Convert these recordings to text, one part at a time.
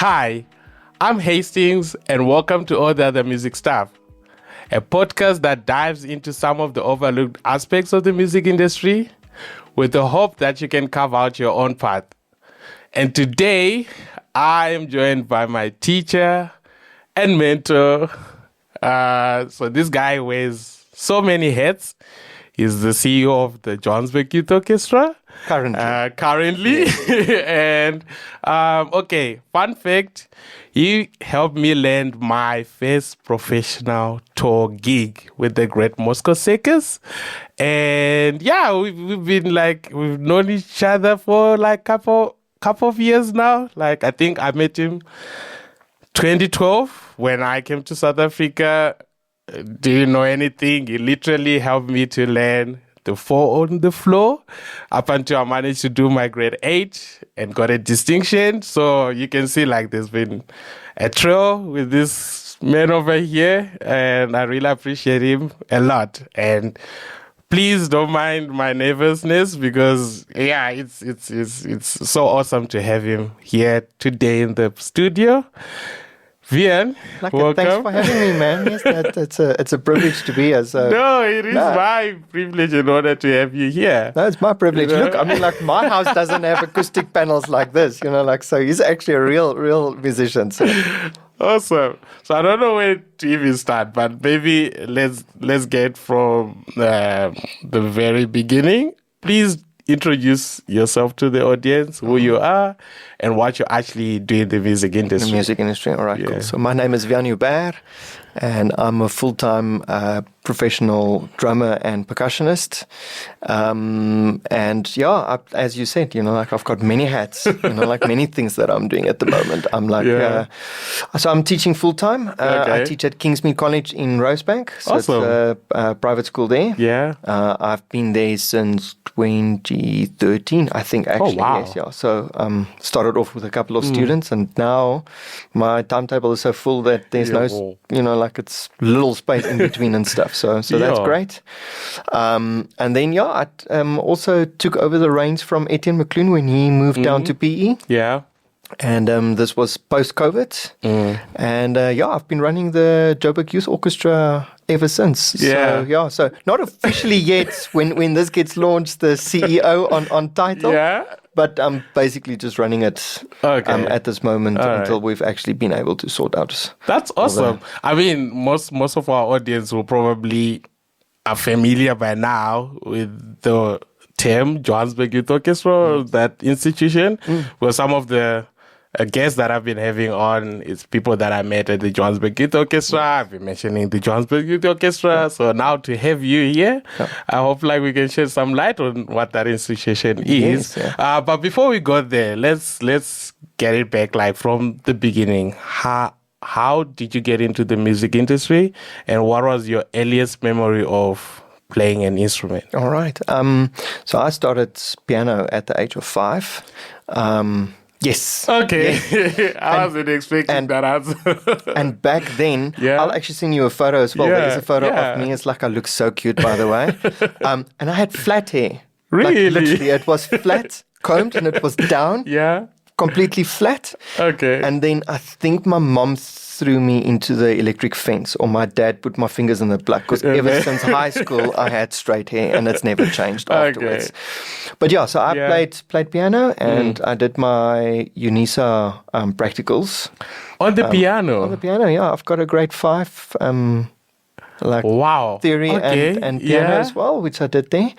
Hi, I'm Hastings, and welcome to All the Other Music Stuff, a podcast that dives into some of the overlooked aspects of the music industry with the hope that you can carve out your own path. And today, I am joined by my teacher and mentor. So this guy wears so many hats. He's the CEO of the Johannesburg Youth Orchestra. Currently. And, okay, fun fact, he helped me land my first professional tour gig with the Great Moscow Circus. And yeah, we've known each other for like couple of years now. Like, I think I met him 2012 when I came to South Africa. Didn't know anything. He literally helped me to learn the four on the floor up until I managed to do my grade 8 and got a distinction. So you can see like there's been a trail with this man over here, and I really appreciate him a lot. And please don't mind my nervousness because it's so awesome to have him here today in the studio. Wian, welcome. Thanks for having me, man. Yes, it's a privilege to be here. So. No, it is my privilege in order to have you here. No, it's my privilege. You know? Look, I mean, like my house doesn't have acoustic panels like this, so he's actually a real musician. So. Awesome. So I don't know where to even start, but maybe let's get from the very beginning. Please introduce yourself to the audience, who you are, and what you actually do in the music industry. The music industry, all right, cool. So my name is Wian Joubert, and I'm a full-time professional drummer and percussionist. And yeah, as you said, I've got many hats, like many things that I'm doing at the moment. I'm so I'm teaching full-time. I teach at Kingsmead College in Rosebank. So awesome. It's a private school there. Yeah. I've been there since 2013, I think, actually. Oh, wow. Yes, yeah. So started off with a couple of students, and now my timetable is so full that there's it's little space in between and stuff. So that's great. And then, I also took over the reins from Etienne McLoone when he moved down to PE. Yeah. And this was post-COVID. And I've been running the Joubert Youth Orchestra ever since. Yeah. So not officially yet when this gets launched, the CEO on title. Yeah. But I'm basically just running it at this moment until we've actually been able to sort out. That's awesome. I mean, most of our audience will probably are familiar by now with the term Johannesburg Youth Orchestra, that institution, where some of the guests that I've been having on is people that I met at the Johannesburg Youth Orchestra. I've been mentioning the Johannesburg Youth Orchestra. So now to have you here, I hope we can shed some light on what that institution is. Yes, yeah. But before we go there, let's get it back from the beginning. How did you get into the music industry, and what was your earliest memory of playing an instrument? All right. So I started piano at the age of 5. Yes. Okay. Yes. I wasn't expecting that answer. And back then, I'll actually send you a photo as well. There is a photo of me. It's like I look so cute, by the way. And I had flat hair. Really? Like, literally, it was flat, combed, and it was down. Yeah. Completely flat. Okay. And then I think my mom threw me into the electric fence, or my dad put my fingers in the plug, because ever since high school I had straight hair, and it's never changed afterwards. But so I played piano, and I did my UNISA practicals. On the piano? On the piano, I've got a grade 5 theory and piano as well, which I did there.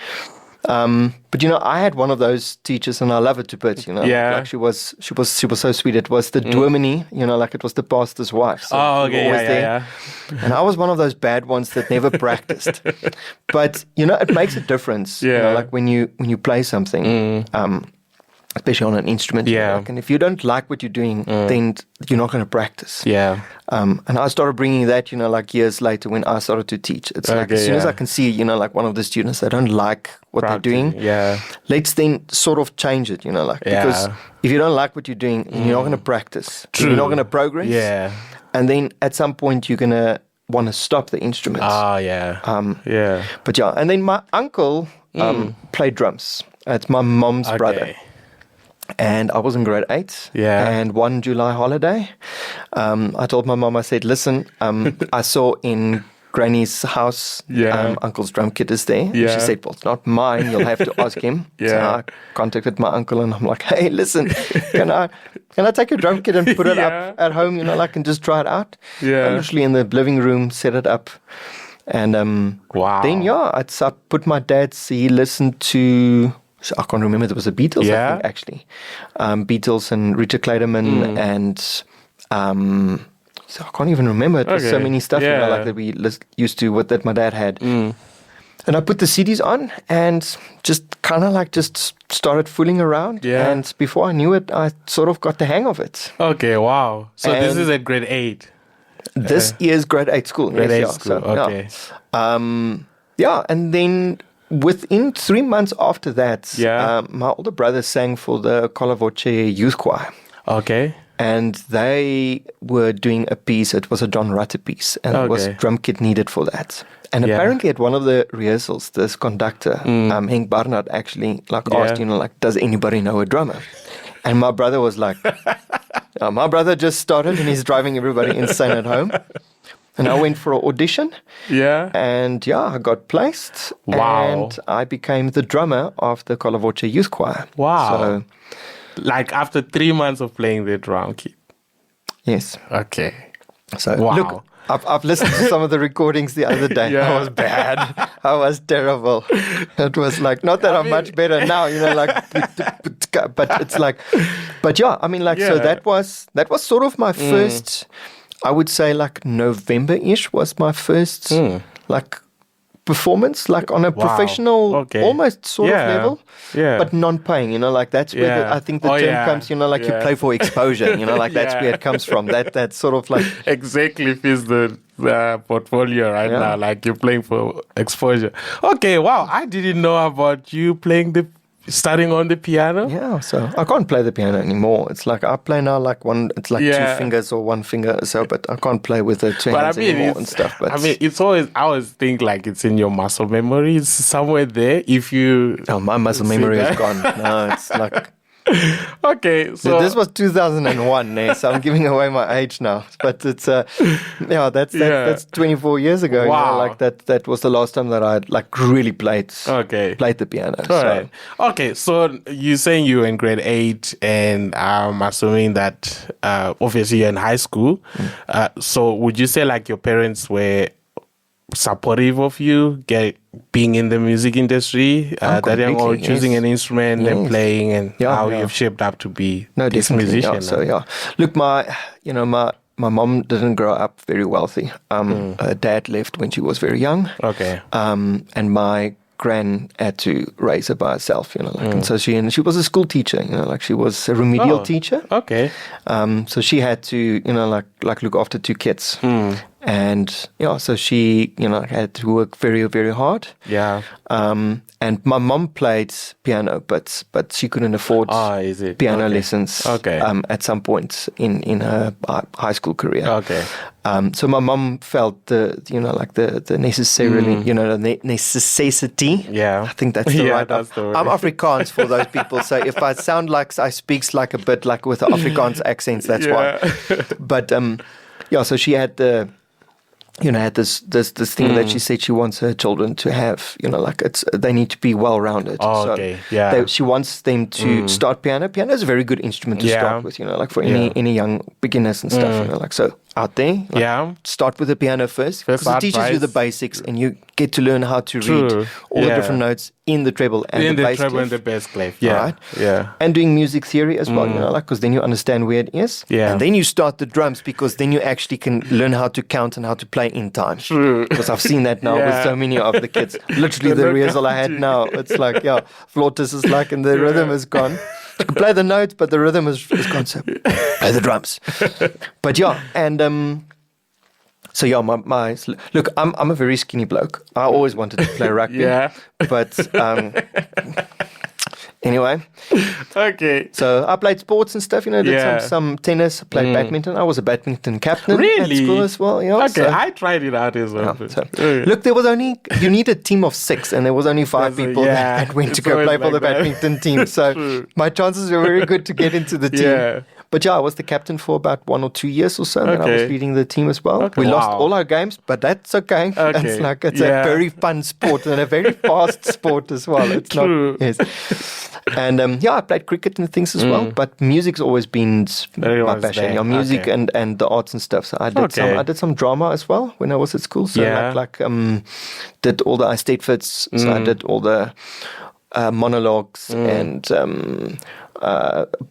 But I had one of those teachers, and I love it to bits. Like she was so sweet. It was the dominee, it was the pastor's wife. So yeah. And I was one of those bad ones that never practiced. But it makes a difference. Like when you play something, especially on an instrument. And if you don't like what you're doing, then you're not going to practice. Yeah. And I started bringing that, years later when I started to teach. It's like as soon as I can see, one of the students, they don't like what they're doing. Yeah. Let's then sort of change it, because if you don't like what you're doing, you're not going to practice. True. You're not going to progress. Yeah. And then at some point you're going to want to stop the instruments. But and then my uncle played drums. It's my mom's brother. And I was in grade 8. Yeah. And one July holiday, I told my mom, I said, listen, I saw in Granny's house, Uncle's drum kit is there. Yeah. She said, well, it's not mine. You'll have to ask him. Yeah. So I contacted my uncle and I'm like, hey, listen, can I take a drum kit and put it up at home, and just try it out? Yeah. I literally in the living room set it up. And then, I put my dad's, he listened to, I can't remember, there was the Beatles, I think, actually. Beatles and Richard Clayderman and... so I can't even remember. It was so many stuff that we used to, that my dad had. And I put the CDs on and just kind of just started fooling around. Yeah. And before I knew it, I sort of got the hang of it. Okay, wow. So this is at grade 8? This is grade 8 school. Grade 8 school, so, okay. And then within 3 months after that, my older brother sang for the Kolavoche Youth Choir. Okay. And they were doing a piece, it was a John Rutter piece, and it was drum kit needed for that. And apparently at one of the rehearsals, this conductor, Henk Barnard, actually asked, does anybody know a drummer? And my brother was like, my brother just started and he's driving everybody insane at home. And I went for an audition. Yeah. And I got placed. Wow. And I became the drummer of the Kolavoche Youth Choir. Wow. So, after 3 months of playing the drum kit. Yes. Okay. So look, I've listened to some of the recordings the other day. I was bad. I was terrible. It was not that I'm much better now, but it's so that was sort of my first, I would say November-ish was my first performance, on a professional, almost sort of level, but non-paying, that's where I think the term comes, you play for exposure, that's where it comes from, that sort of exactly fits the portfolio right now, you're playing for exposure. Okay, wow, I didn't know about you starting on the piano. Yeah, so I can't play the piano anymore. It's I play now two fingers or one finger or so, but I can't play with the two hands anymore and stuff. But it's always, I always think it's in your muscle memory. It's somewhere there. If you... Oh, my muscle memory is gone. No, it's Okay, so this was 2001, so I'm giving away my age now. But it's that's 24 years ago. Wow. That was the last time that I really played the piano. All right. Okay, so you're saying you were in grade 8, and I'm assuming that obviously you're in high school. So would you say your parents were supportive of you being in the music industry, that young, or choosing an instrument and playing, and how you've shaped up to be this musician? Look, my mom didn't grow up very wealthy. Her dad left when she was very young. Okay. And my gran had to raise her by herself, and so she was a school teacher, she was a remedial teacher. Okay. So she had to, look after 2 kids. And so she, had to work very, very hard. Yeah. And my mom played piano, but she couldn't afford piano lessons. Okay. At some point in her high school career. Okay. So my mom felt the necessarily, the necessity. Yeah. I think that's the right. That's the word. I'm Afrikaans for those people. So if I sound I speak a bit with the Afrikaans accents, that's why. But so she had the. Had this thing that she said she wants her children to have, they need to be well-rounded. Oh, okay, yeah. She wants them to start piano. Piano is a very good instrument to start with, for any young beginners and stuff, so out there, start with the piano first, because it teaches you the basics, and you get to learn how to read all the different notes in the treble and the bass clef. And the bass clef, right? Yeah. And doing music theory as well, because then you understand where it is. Yeah. And then you start the drums, because then you actually can learn how to count and how to play in time. True. Because I've seen that now with so many of the kids. Literally the rehearsal I had now, it's flautist is and the rhythm is gone. You can play the notes, but the rhythm is gone. So play the drums. But look, I'm a very skinny bloke. I always wanted to play rugby. Yeah. But Anyway. Okay. So I played sports and stuff, did Yeah. some tennis, I played badminton. I was a badminton captain Really? at school as well. Yeah, Okay, so, I tried it out as well. look, there was you need a team of 6 and there was only 5 people that went to go play for the badminton team. So my chances were very good to get into the team. Yeah. But I was the captain for about 1 or 2 years or so, and I was leading the team as well. Okay. We lost all our games, but that's okay. It's a very fun sport and a very fast sport as well. It's True. not yes. And I played cricket and things as well, but music's always been my passion. Yeah, music and the arts and stuff. So I did some drama as well when I was at school. So did all the Eisteddfods. So I did all the monologues and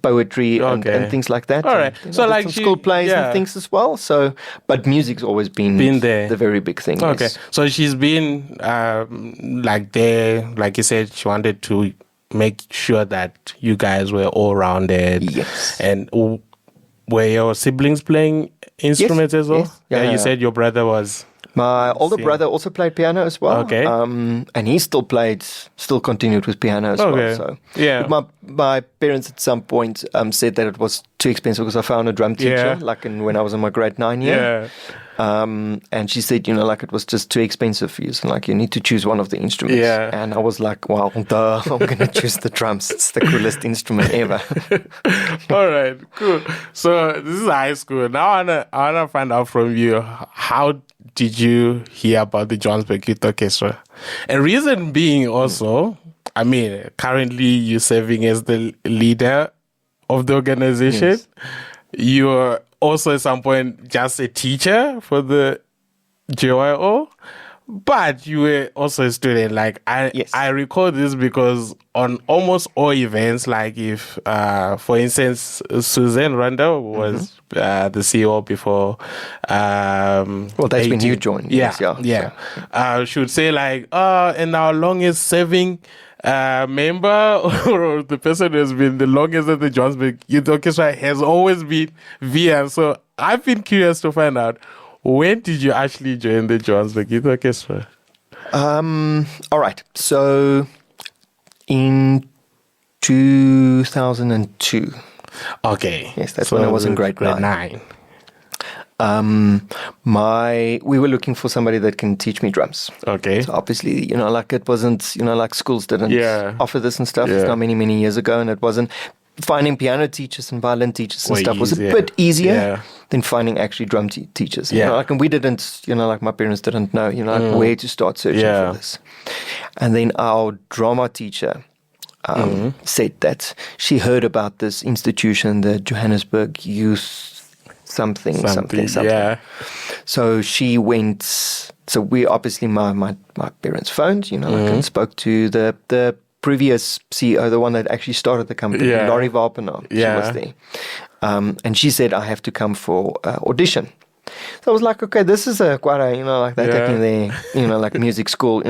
poetry and things like that. All right. So like some school plays and things as well. So, but music's always been there. The very big thing. Okay. Yes. So she's been there, like you said, she wanted to make sure that you guys were all rounded. Yes. And were your siblings playing instruments as well? Yes. Yeah, you said your brother was. My older brother also played piano as well. Okay. And he still continued with piano as well. So my parents at some point said that it was too expensive because I found a drum teacher, when I was in my grade 9 year. And she said, it was just too expensive for you. So you need to choose one of the instruments. Yeah. And I was like, well, duh, I'm going to choose the drums. It's the coolest instrument ever. All right, cool. So this is high school. Now I wanna find out from you, how did you hear about the Johannesburg Youth Orchestra? And reason being also, currently you're serving as the leader of the organization. Yes. You're also at some point just a teacher for the JYO, but you were also a student. I recall this because on almost all events, like if, for instance, Suzanne Randall was the CEO before. Well, that's when you joined. Yeah. She would say and our longest serving member or the person who has been the longest at the Johannesburg Youth Orchestra has always been Wian. So I've been curious to find out, when did you actually join the Johannesburg Youth Orchestra? All right. So in 2002. Okay. Yes, that's when I was in grade 9. We were looking for somebody that can teach me drums. Okay. So obviously, it wasn't, schools didn't offer this and stuff. It's not many, many years ago, and it wasn't. Finding piano teachers and violin teachers and stuff was a bit easier than finding actually drum teachers. And we didn't, my parents didn't know, where to start searching for this. And then our drama teacher said that she heard about this institution, the Johannesburg Youth something. Yeah. So she went. So we obviously my parents phoned, and spoke to the previous CEO, the one that actually started the company, Laurie Wapenaar. She was there, and she said I have to come for audition. So I was like, okay, this is quite a, they're taking their, music school,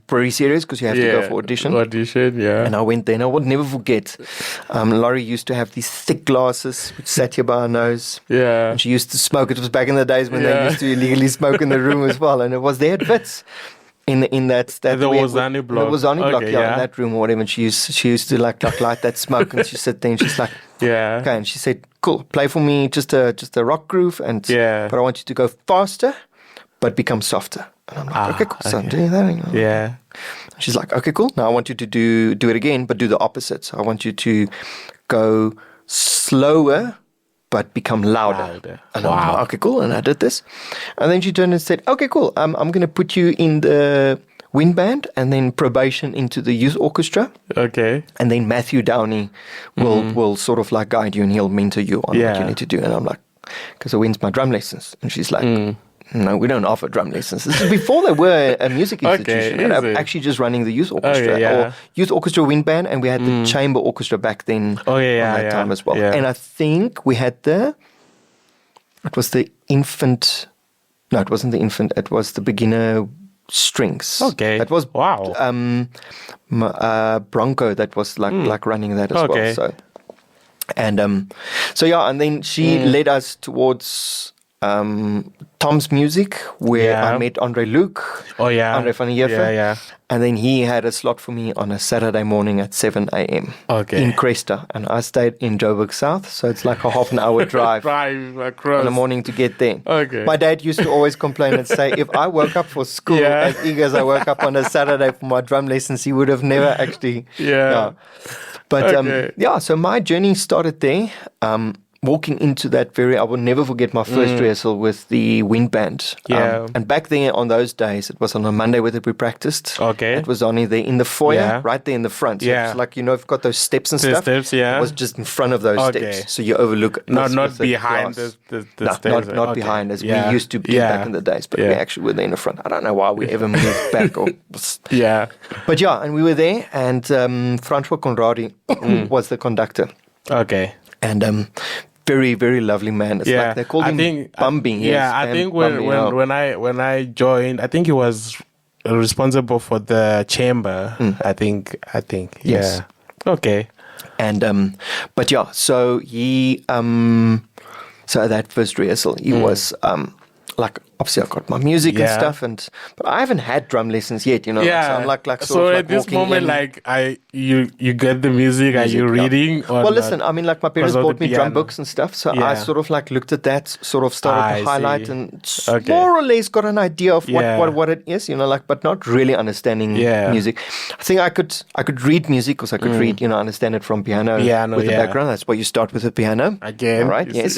pretty serious because you have to go for audition. And I went there and I would never forget. Laurie used to have these thick glasses which sat here by her nose. Yeah. And she used to smoke. It was back in the days when they used to illegally smoke in the room as well. And it was there at Wits. In that the Wozani block. The Wozani block, in that room or whatever. And she used to light that smoke, and she sit there and she's like, okay. And she said, cool, play for me just a rock groove, but I want you to go faster, but become softer. And I'm like, okay, cool. So I'm doing that. Yeah. She's like, okay, cool. Now I want you to do it again, but do the opposite. So I want you to go slower, but become louder. And I'm like, okay, cool. And I did this. And then she turned and said, okay, cool. I'm going to put you in the wind band and then probation into the youth orchestra. Okay. And then Matthew Downey will sort of guide you and he'll mentor you on what you need to do. And I'm like, because I went my drum lessons. And she's like, no, we don't offer drum lessons. This is before there were a music institution. And I'm actually just running the youth orchestra or youth orchestra wind band, and we had the chamber orchestra back then on that time as well. Yeah. And I think we had it was the infant. No, it wasn't the infant. It was the beginner strings. Okay. It was Bronco that was running that as well. So and and then she led us towards Tom's Music, where I met Andre Luke. Oh, yeah. Andre van der Heever. Yeah, yeah. And then he had a slot for me on a Saturday morning at 7 a.m. Okay. in Cresta. And I stayed in Joburg South, so it's like a half an hour drive across in the morning to get there. Okay. My dad used to always complain and say, if I woke up for school as eager as I woke up on a Saturday for my drum lessons, he would have never actually... But so my journey started there. Walking into that I will never forget my first rehearsal with the wind band. And back then, on those days, it was on a Monday where we practiced. Okay. It was only there in the foyer, right there in the front. So it's like, you've got those steps and stuff. Steps, yeah. It was just in front of those steps. So you overlook not behind the stairs. Not behind as we used to be back in the days. But we actually were there in the front. I don't know why we ever moved back. But and we were there. And Francois Conradi was the conductor. Okay. And... very, very lovely man. It's like they called him Bambi. I think when I joined, I think he was responsible for the chamber. I think. Yes. Okay. And so he so that first rehearsal he was like, obviously I got my music and stuff, but I haven't had drum lessons yet, so I'm like so at this moment, you get the music, are you reading? Or listen, I mean, like my parents bought me drum books and stuff, so I sort of like looked at that, sort of started to highlight and more or less got an idea of what it is, but not really understanding music. I think I could read music because I could read, understand it from piano with the background. That's why you start with the piano. Again. Right? Yes.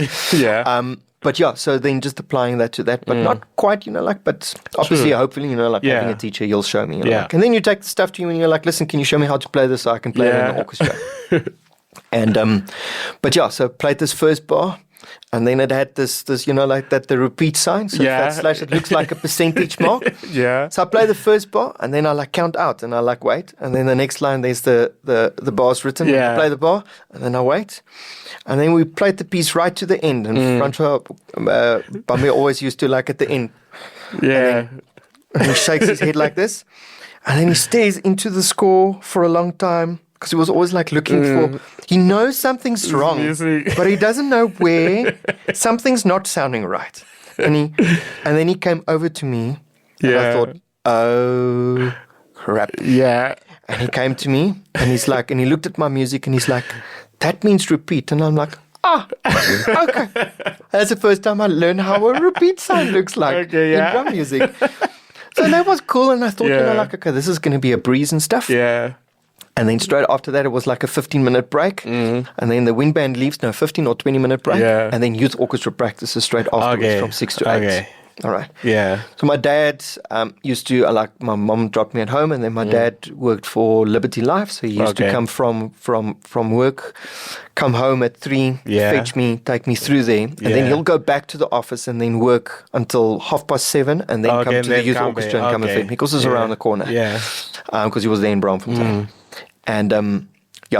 But so then just applying that to that, but not quite, but obviously, hopefully, having a teacher, you'll show me, and then you take the stuff to you and you're like, listen, can you show me how to play this so I can play it in the orchestra? And, so played this first bar. And then it had this, the repeat sign. So that slash, it looks like a percentage mark. So I play the first bar, and then I count out, and I wait. And then the next line, there's the bars written. I play the bar, and then I wait. And then we played the piece right to the end. And Francois Bambi always used to at the end. And he shakes his head like this. And then he stares into the score for a long time. Because he was always looking for, he knows something's wrong, but he doesn't know where. Something's not sounding right. And then he came over to me, and I thought, oh, crap. And he came to me, and he's like, and he looked at my music, and he's like, that means repeat. And I'm like, okay. That's the first time I learned how a repeat sign looks like in drum music. So that was cool, and I thought, okay, this is going to be a breeze and stuff. And then straight after that, it was like a 15-minute break. And then the wind band leaves, 15 or 20-minute break. And then youth orchestra practices straight afterwards from 6 to 8. All right. So my dad used to, my mom dropped me at home, and then my dad worked for Liberty Life. So he used to come from work, come home at 3, fetch me, take me through there. And then he'll go back to the office and then work until 7:30 and then come to the youth orchestra and come and fetch me because it's around the corner. Because he was there in Braamfontein. And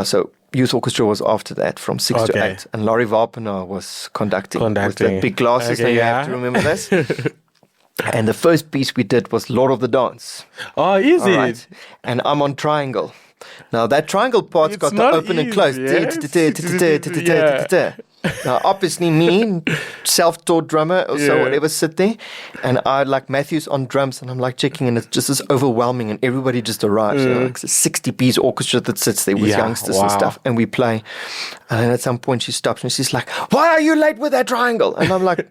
so youth orchestra was after that from 6 to 8. And Laurie Wapenaar was conducting. With the big glasses, you have to remember this. And the first piece we did was Lord of the Dance. Oh, easy. Right. And I'm on triangle. Now that triangle part's got to open and close. Now obviously me, self-taught drummer or so whatever, sit there, and I Matthew's on drums, and I'm checking, and it's just as overwhelming, and everybody just arrives. It's a 60-piece orchestra that sits there with youngsters and stuff, and we play. And then at some point she stops and she's like, "Why are you late with that triangle?" And I'm like.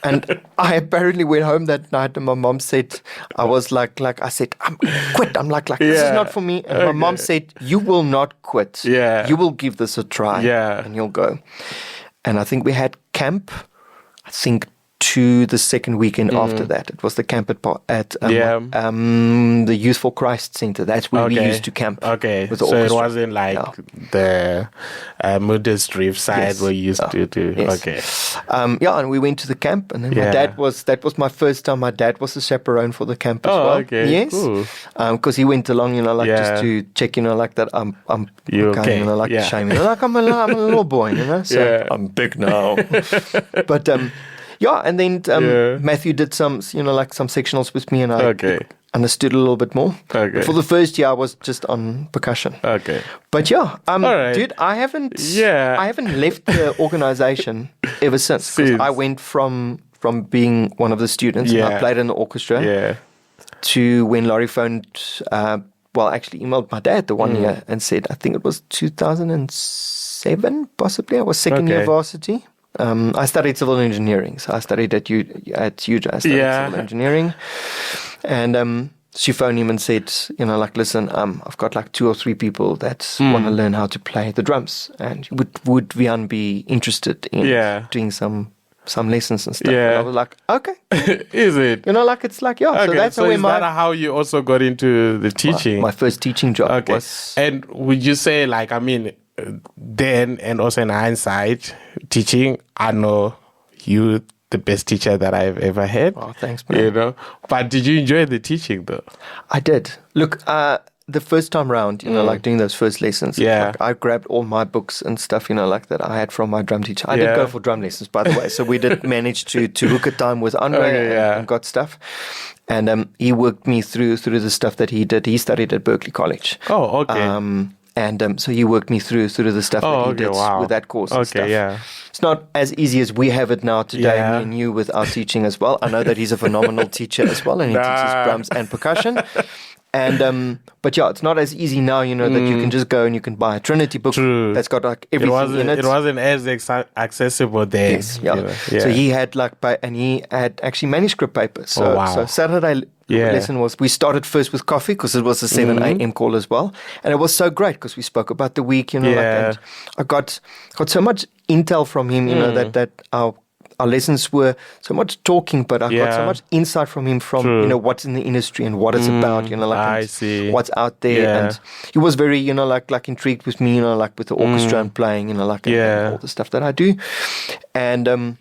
And I apparently went home that night, and my mom said, I was I said, I'm quit. I'm like this is not for me. And my mom said, you will not quit. You will give this a try. And you'll go. And I think we had camp, to the second weekend after that. It was the camp at the Youth for Christ Center. That's where we used to camp. With the so orchestra. it wasn't the Modest Reef side where you used to do. And we went to the camp, and then my dad that was my first time. My dad was a chaperone for the camp as well. Yes, cool. Because he went along, just to check, that I'm shame, I'm a little boy, so I'm big now. But Yeah, and then Matthew did some, like some sectionals with me, and I understood a little bit more. Okay. But for the first year, I was just on percussion. Okay. But All right. dude, I haven't left the organization ever since. 'Cause I went from being one of the students, and I played in the orchestra, to when Laurie phoned, actually emailed my dad the 1 year and said, I think it was 2007, possibly. I was second year varsity. I studied civil engineering, so I studied at UJ. I studied civil engineering, and she phoned him and said, listen, I've got like 2 or 3 people that want to learn how to play the drums, and would Wian be interested in doing some lessons and stuff? And I was like, okay. Is it? It's like, okay. So that's that how you also got into the teaching? My first teaching job was. And would you say, then and also in hindsight, teaching, I know you the best teacher that I've ever had. Oh, thanks, man. But did you enjoy the teaching though? I did. Look, the first time round, doing those first lessons, I grabbed all my books and stuff, that I had from my drum teacher. I did go for drum lessons, by the way. So we did manage to hook a time with Andre and got stuff. And he worked me through the stuff that he did. He studied at Berkeley College. Oh, okay. So he worked me through the stuff that he did with that course and stuff. Yeah. It's not as easy as we have it now today, me and you, with our teaching as well. I know that he's a phenomenal teacher as well, and he teaches drums and percussion. And but it's not as easy now, that you can just go and you can buy a Trinity book that's got like everything in it. It wasn't as accessible then. Yes, So he had and he had actually manuscript papers. So Saturday lesson we started first with coffee, because it was a 7 a.m. call as well, and it was so great because we spoke about the week, and I got so much intel from him, that our lessons were so much talking, but I got so much insight from him what's in the industry and what it's about, I see. What's out there. And he was very, intrigued with me, with the orchestra and playing, and all the stuff that I do. And, and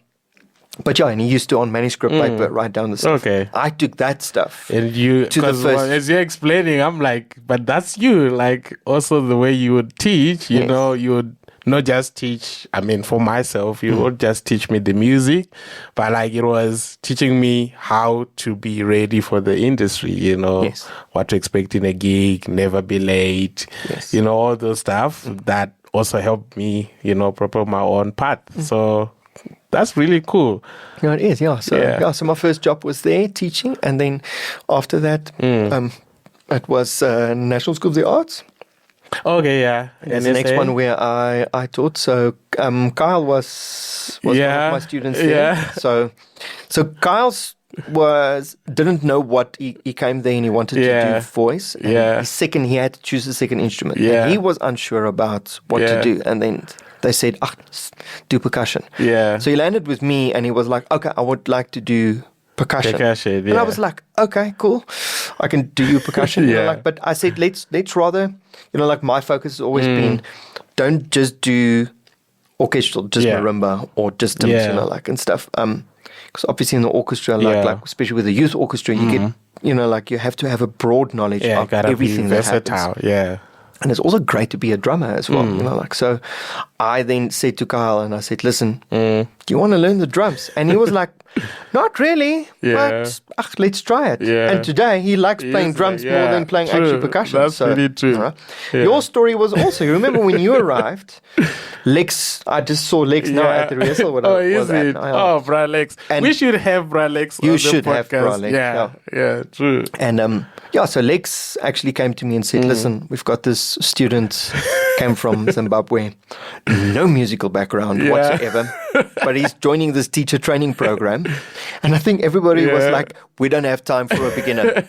he used to, on manuscript paper, write down the stuff. Okay. I took that stuff. And you, as you're explaining, I'm like, but that's you. Also the way you would teach, you would not just teach, for myself, you would just teach me the music, but it was teaching me how to be ready for the industry, what to expect in a gig, never be late, all those stuff that also helped me, prepare my own path. So that's really cool. Yeah, it is, So my first job was there, teaching, and then after that, it was National School of the Arts. Okay, yeah. And the next one where I taught. So Kyle was one of my students there. Yeah. So Kyle's didn't know what he came there and he wanted to do voice. And he had to choose a second instrument. Yeah. And he was unsure about what to do. And then they said, do percussion. Yeah. So he landed with me and he was like, okay, I would like to do percussion. And I was like, okay, cool. I can do percussion. But I said, let's rather, my focus has always been, don't just do orchestral, just marimba or just drums, and stuff. Because obviously in the orchestra, especially with the youth orchestra, you get, you have to have a broad knowledge of everything that happens. And it's also great to be a drummer as well, So I then said to Kyle, and I said, listen, do you want to learn the drums? And he was like, not really, but let's try it. And today he likes playing drums more than playing actual percussion. That's really true. Your story was also, you remember when you arrived, Lex, I just saw Lex now at the rehearsal. Is it? Bra Lex. And we should have Bra Lex on the podcast. You should have Bra Lex. Yeah, true. And so Lex actually came to me and said, listen, we've got this student, came from Zimbabwe, no musical background whatsoever, but he's joining this teacher training program. And I think everybody was like, we don't have time for a beginner.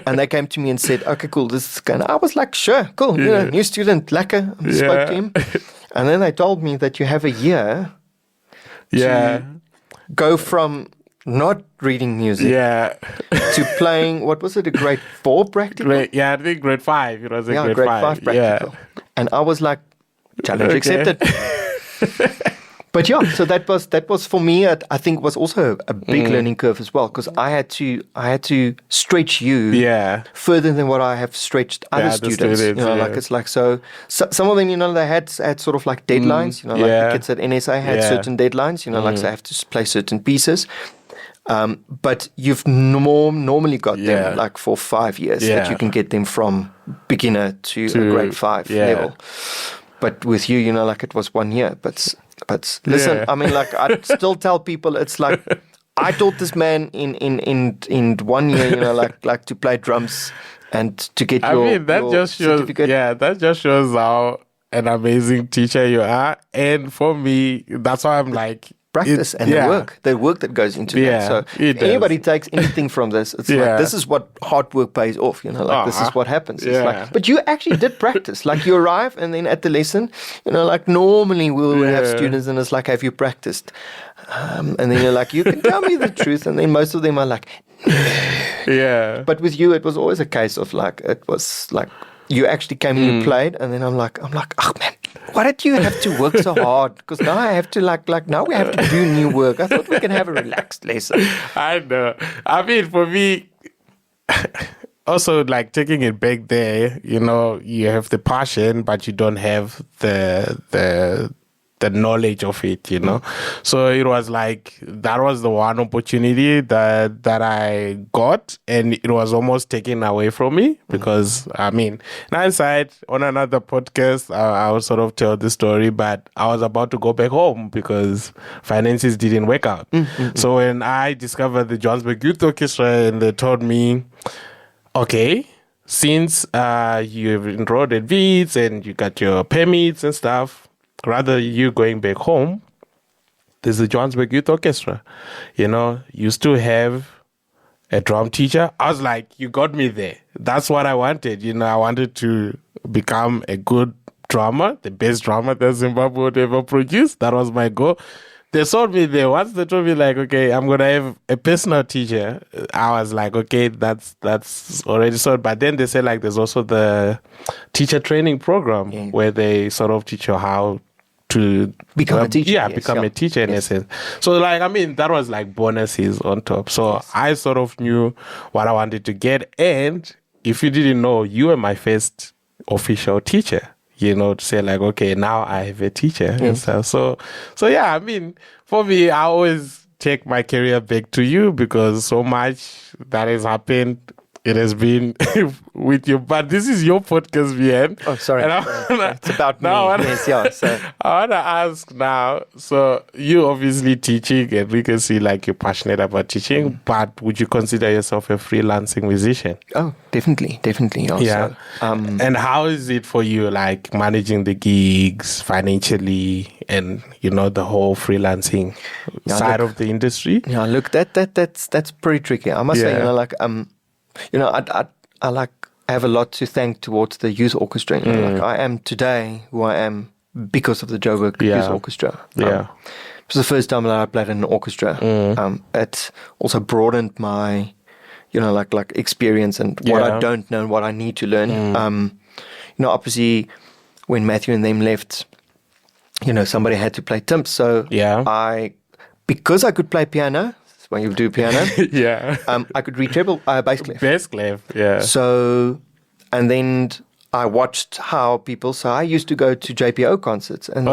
And they came to me and said, okay, cool, this is going to... I was like, sure, cool, new student, lekker. I spoke to him. And then they told me that you have a year to go from not reading music to playing, what was it, a grade 4 practical? I think grade 5. It was a grade 5 practical. And I was like, challenge accepted. But yeah, so that was for me. I think was also a big learning curve as well, because I had to stretch you further than what I have stretched other students. Like it's like so some of them, they had sort of like deadlines. Like the kids at NSA had certain deadlines. Like so I have to play certain pieces. But you've normally got them like for 5 years that you can get them from beginner to a grade 5 level. But with you, like it was 1 year. But listen, I mean, like I still tell people, it's like I taught this man in 1 year, like to play drums and to get your certificate. That just shows how an amazing teacher you are. And for me, that's why I'm like, practice and the work that goes into that. So if anybody takes anything from this, it's like, this is what hard work pays off, this is what happens. It's like, but you actually did practice. Like you arrive and then at the lesson, like normally we'll have students and it's like, have you practiced? And then you're like, you can tell me the truth. And then most of them are like, yeah. But with you, it was always a case of like, it was like, you actually came and you played, and then I'm like, oh man, why did you have to work so hard? Because now I have to now we have to do new work. I thought we can have a relaxed lesson. I know. I mean, for me, also like taking it back there, you have the passion, but you don't have the knowledge of it, So it was like, that was the one opportunity that I got, and it was almost taken away from me because, I mean, in hindsight, on another podcast, I will sort of tell the story, but I was about to go back home because finances didn't work out. So when I discovered the Johannesburg Youth Orchestra and they told me, okay, since you've enrolled at VETS and you got your permits and stuff, rather you going back home, there's the Johannesburg Youth Orchestra. You still have a drum teacher. I was like, you got me there. That's what I wanted. I wanted to become a good drummer, the best drummer that Zimbabwe would ever produce. That was my goal. They sold me there. Once they told me like, okay, I'm going to have a personal teacher, I was like, okay, that's already sold. But then they said like, there's also the teacher training program where they sort of teach you how to become a teacher. Become a teacher in essence. So like, I mean, that was like bonuses on top. So I sort of knew what I wanted to get. And if you didn't know, you were my first official teacher. To say like, okay, now I have a teacher and stuff. So yeah, I mean, for me, I always take my career back to you because so much that has happened. It has been with you, but this is your podcast, Wian. Oh, sorry. It's about me. So I want to ask now, so you obviously teaching and we can see like you're passionate about teaching, but would you consider yourself a freelancing musician? Oh, definitely also. Yeah. And how is it for you, like managing the gigs financially and, the whole freelancing side of the industry? Yeah, look, that's pretty tricky. I must say, I have a lot to thank towards the youth orchestra. Like I am today who I am because of the Joubert Youth Orchestra. It was the first time that I played in an orchestra. It also broadened my, like experience and what I don't know and what I need to learn. Obviously, when Matthew and them left, somebody had to play timps. So because I could play piano. When you do piano, I could read treble, bass clef. Bass clef, yeah. So, and then I watched how people. So I used to go to JPO concerts and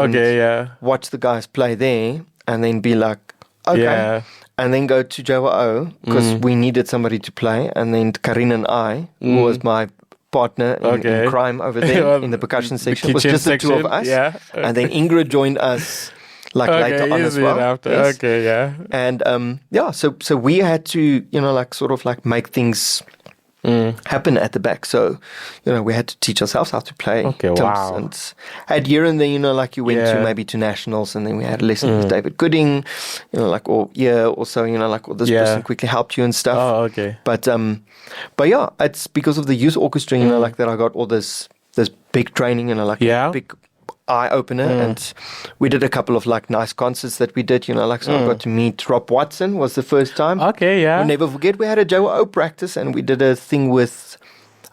watch the guys play there, and then be like, okay, and then go to JWO because we needed somebody to play, and then Karin and I, who was my partner in crime over there in the percussion section, was just the two of us, and then Ingrid joined us. Later on as well. After. Yes. Okay, yeah. And so we had to, sort of like make things happen at the back. So, we had to teach ourselves how to play. Okay, wow. And at year and then, you went to maybe to nationals, and then we had a lesson with David Gooding, or this person quickly helped you and stuff. Oh, okay. But yeah, it's because of the youth orchestra, that I got all this big training, big eye-opener, and we did a couple of nice concerts that we did, so I got to meet Rob Watson was the first time. Okay, yeah. I'll never forget, we had a JWO practice and we did a thing with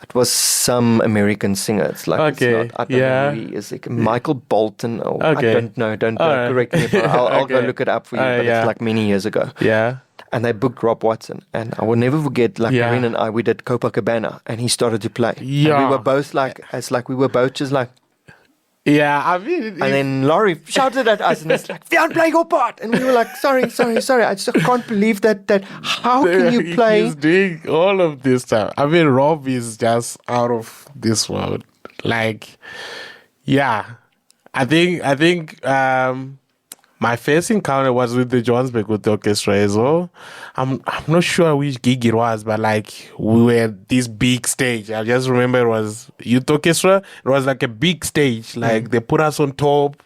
It was some American singer. It's like, Okay. it's not, I don't know who he is. Like Michael Bolton. Or I don't know. Don't correct me. I'll go look it up for you. But it's like many years ago. Yeah. And they booked Rob Watson. And I will never forget, like Irene and I, we did Copacabana. And he started to play. Yeah. And we were both like, it's like we were both just like, yeah, I mean... And then Laurie shouted at us and it's like, Wian, play your part. And we were like, sorry. I just can't believe that. How can you play? He's doing all of this stuff. I mean, Rob is just out of this world. Like, yeah. I think my first encounter was with the Johannesburg Youth Orchestra as well. I'm not sure which gig it was, but like we were at this big stage. I just remember it was Youth Orchestra. It was like a big stage. Like they put us on top.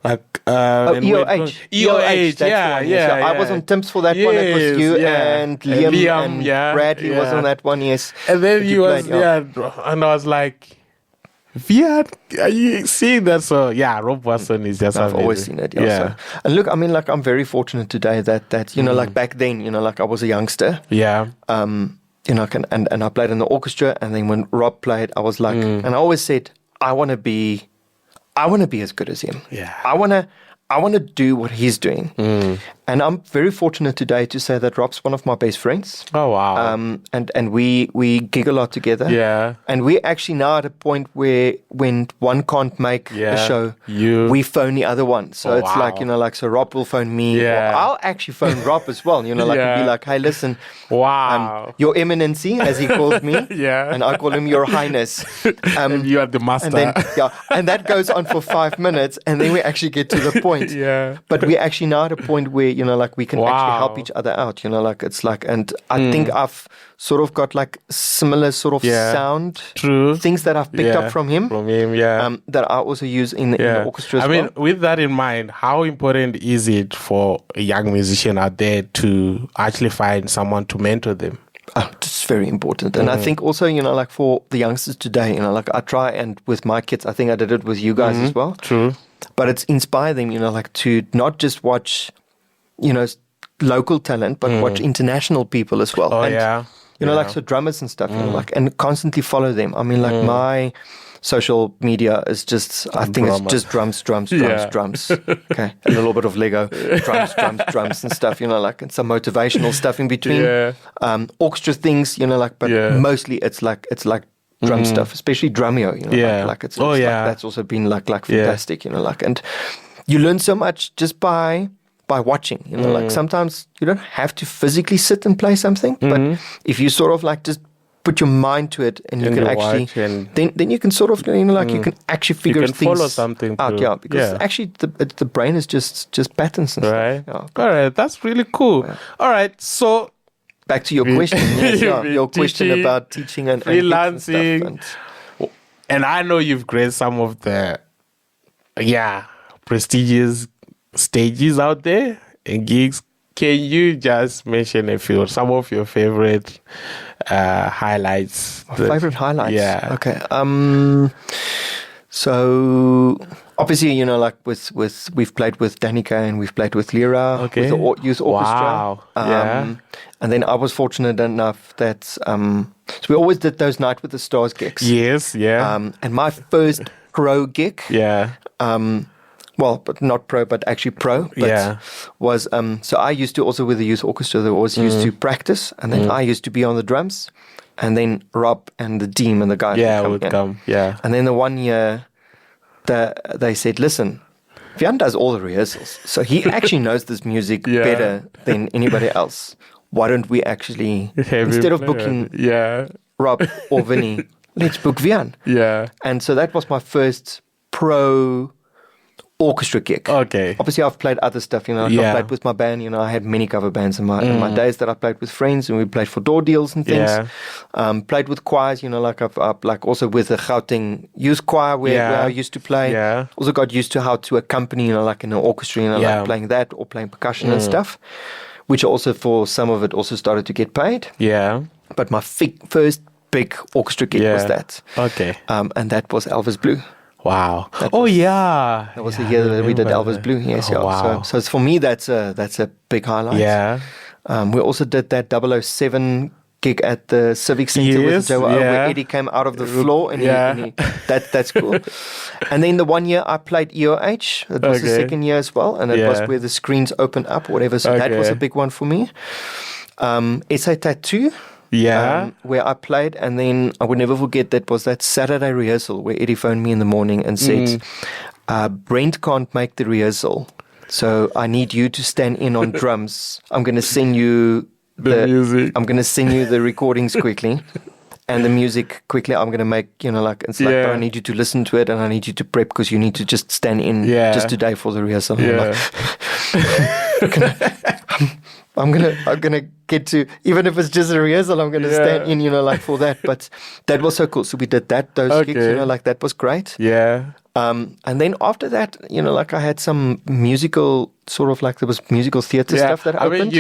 Like EOH. EOH, yeah. I was on Tim's for that one. It was you and Liam and Bradley was on that one, yes. And then you was, and I was like, Wian, are you seeing that? So yeah, Rob Watson is just I've always seen it. Yeah. So, and look, I mean, like I'm very fortunate today that you know, like back then, you know, like I was a youngster. Yeah. You know, and I played in the orchestra, and then when Rob played, I was like, and I always said, I want to be as good as him. Yeah. I want to do what he's doing. And I'm very fortunate today to say that Rob's one of my best friends. Oh, wow. And we gig a lot together. Yeah. And we're actually now at a point where when one can't make a show, we phone the other one. So it's like, you know, like, so Rob will phone me. Yeah. Or I'll actually phone Rob as well. You know, like, and be like, hey, listen. Wow. Your Eminency, as he calls me. Yeah. And I call him Your Highness. And you are the master. And then, and that goes on for 5 minutes. And then we actually get to the point. Yeah. But we're actually now at a point where, you know, like we can actually help each other out, you know, like it's like, and I think I've sort of got like similar sort of sound things that I've picked up from him. That I also use in the orchestra as well. I mean, with that in mind, how important is it for a young musician out there to actually find someone to mentor them? It's very important. And I think also, you know, like for the youngsters today, you know, like I try, and with my kids, I think I did it with you guys as well. True. But it's inspire them, you know, like to not just watch, you know, local talent, but watch international people as well. Oh, and, you know, like so drummers and stuff, you know, like, and constantly follow them. I mean, like my social media is just, I think it's just drums. Okay. A little bit of Lego, drums and stuff, you know, like, and some motivational stuff in between. Orchestra things, you know, like, but mostly it's like drum stuff, especially Drumeo, you know, like it's like, that's also been like fantastic, you know, like, and you learn so much just by watching, you know, like sometimes you don't have to physically sit and play something, but if you sort of like just put your mind to it and you can actually, then you can sort of, you know, like you can actually figure things follow something out, because actually the brain is just patterns and stuff. All right, that's really cool. All right, so back to your question, your question about teaching and freelancing, and stuff, and I know you've graced some of the prestigious stages out there and gigs. Can you just mention a few, some of your favorite highlights? Favorite highlights? Yeah. Okay. So obviously, you know, like we've played with Danica and we've played with Lyra, with the youth orchestra. Wow. And then I was fortunate enough that so we always did those Night with the Stars gigs. Yes. Yeah. And my first pro gig. Yeah. Well, but not pro, but actually pro. But was so I used to also with the youth orchestra. They always used to practice, and then I used to be on the drums, and then Rob and the team and the guys would come. Yeah. And then the one year, they said, "Listen, Wian does all the rehearsals, so he actually knows this music better than anybody else. Why don't we actually instead of booking Rob or Vinny, let's book Wian?" Yeah. And so that was my first pro orchestra gig. Okay. Obviously, I've played other stuff, you know. I played with my band, you know. I had many cover bands in my days that I played with friends, and we played for door deals and things. Played with choirs, you know, like I've like also with the Gauteng youth choir where I used to play. Also got used to how to accompany, you know, like in an orchestra, you know, like playing that or playing percussion and stuff, which also for some of it also started to get paid. Yeah. But my first big orchestra gig was that. Okay. And that was Elvis Blue. Wow. That was the year that we did Elvis Blue. Yes, wow. So for me, that's a big highlight. Yeah. We also did that 007 gig at the Civic Center with Joe, where Eddie came out of the floor, and that's cool. And then the 1 year I played EOH. It was the second year as well, and it was where the screens opened up, whatever. So that was a big one for me. SA Tattoo. Where I played, and then I would never forget that Saturday rehearsal where Eddie phoned me in the morning and said, Brent can't make the rehearsal, so I need you to stand in on drums. I'm going to send you the music. I'm going to send you the recordings quickly and the music quickly. I'm going to make, but I need you to listen to it, and I need you to prep because you need to just stand in just today for the rehearsal. I'm gonna get to, even if it's just a rehearsal, I'm gonna stand in, for that. But that was so cool. So we did those gigs, that was great. And then after that, I had some musical, there was musical theatre stuff that opened.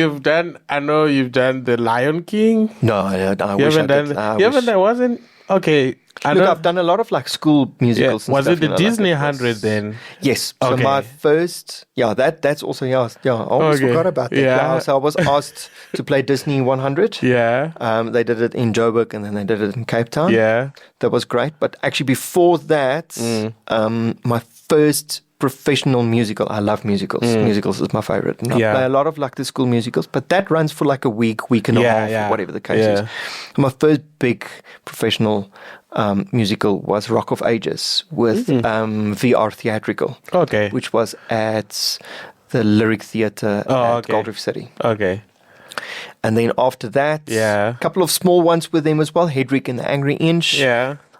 I know you've done the Lion King. No, I wish I did. There wasn't, okay. I've done a lot of school musicals. Was it the Disney 100 then? Yes. So my first, that's also, I almost forgot about that. So I was asked to play Disney 100. They did it in Joubert, and then they did it in Cape Town. That was great. But actually before that, my first professional musical. I love musicals. Musicals is my favorite. And I play a lot of the school musicals, but that runs for a week and a half, or whatever the case is. My first big professional musical was Rock of Ages with VR Theatrical, which was at the Lyric Theatre at Gold Reef City. And then after that, a couple of small ones with them as well, Hedrick and the Angry Inch.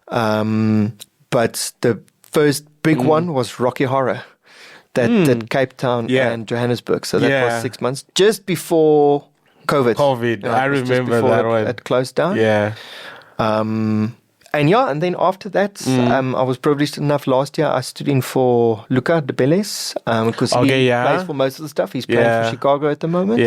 But the first big one was Rocky Horror that Cape Town and Johannesburg. So that was 6 months just before COVID. I remember that one. It closed down. And then after that, I was privileged enough last year. I stood in for Luca de Belles because he plays for most of the stuff. He's playing for Chicago at the moment.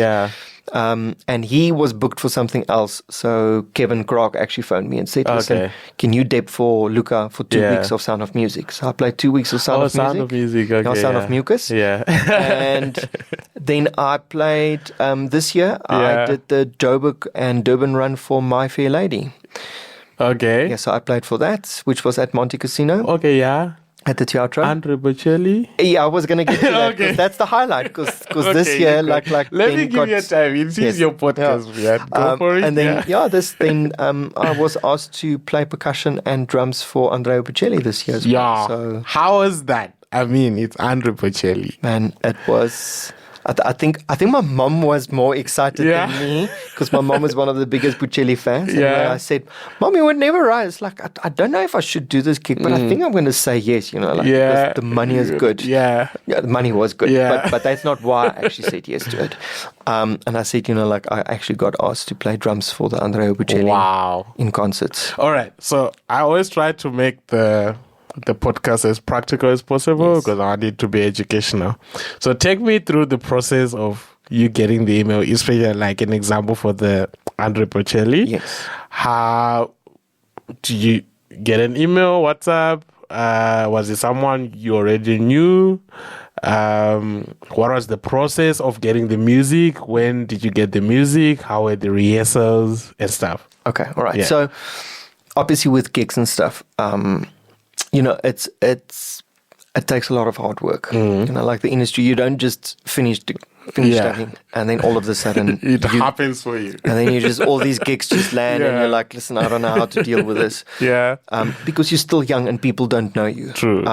And he was booked for something else. So Kevin Clark actually phoned me and said, listen, can you deb for Luca for 2 weeks of Sound of Music? So I played 2 weeks of Sound of Music. Sound of Music, Sound of Mucus. And then I played, this year, I did the Joburg and Durban run for My Fair Lady. So I played for that, which was at Monte Casino. At the Teatro. Andre Bocelli. Yeah, I was going to get to that because that's the highlight. Because this year, Let me give you a time. It's your podcast, Go for it. And then, I was asked to play percussion and drums for Andrea Bocelli this year as well. So, how was that? I mean, it's Andre Bocelli. Man, it was... I think my mom was more excited than me because my mom is one of the biggest Bocelli fans. And I said, Mom, you would never write. It's I don't know if I should do this gig, but I think I'm going to say yes, because the money is good. The money was good, but that's not why I actually said yes to it. And I said, I actually got asked to play drums for the Andrea Bocelli in concerts. All right. So I always try to make the podcast as practical as possible because I want it to be educational. So take me through the process of you getting the email, especially like an example for the Andre Bocelli. Yes. How do you get an email, WhatsApp? Was it someone you already knew? What was the process of getting the music? When did you get the music? How were the rehearsals and stuff? Okay, all right. So obviously with gigs and stuff, it takes a lot of hard work. Like the industry, you don't just finish studying and then all of a sudden it happens for you. And then you just, all these gigs just land and you're like, listen, I don't know how to deal with this. Because you're still young and people don't know you. True.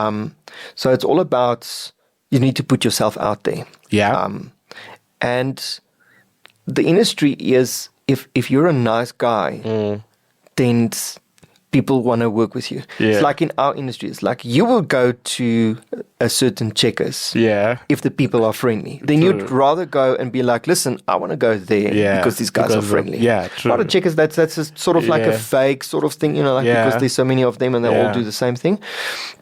So it's all about, you need to put yourself out there. And the industry is, if you're a nice guy, then people want to work with you. It's like in our industry, it's like you will go to a certain checkers if the people are friendly. Then you'd rather go and be like, listen, I want to go there because these guys are friendly. A lot of checkers, that's a sort of like a fake sort of thing, because there's so many of them and they all do the same thing.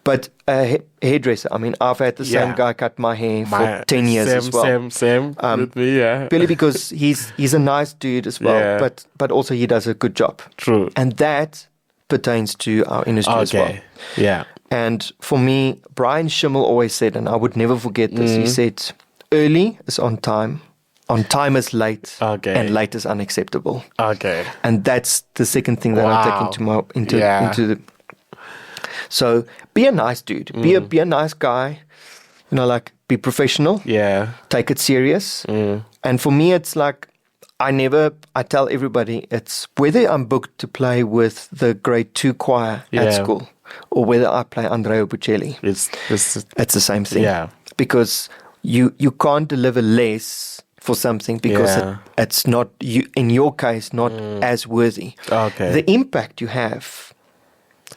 But a hairdresser, I mean, I've had the same guy cut my hair for 10 years as well. Same with me, Purely because he's a nice dude as well, but also he does a good job. True. And that pertains to our industry as well. And for me, Brian Schimmel always said, and I would never forget this, he said, early is on time, on time is late, Okay. and late is unacceptable. Okay. And that's the second thing that I take into the. So be a nice dude. Be a nice guy. You know, like be professional. Yeah. Take it serious. And for me, it's like I tell everybody, it's whether I'm booked to play with the grade 2 choir at school or whether I play Andrea Bocelli. It's the same thing. Yeah. Because you can't deliver less for something because it's not, you in your case, not as worthy. Okay. The impact you have,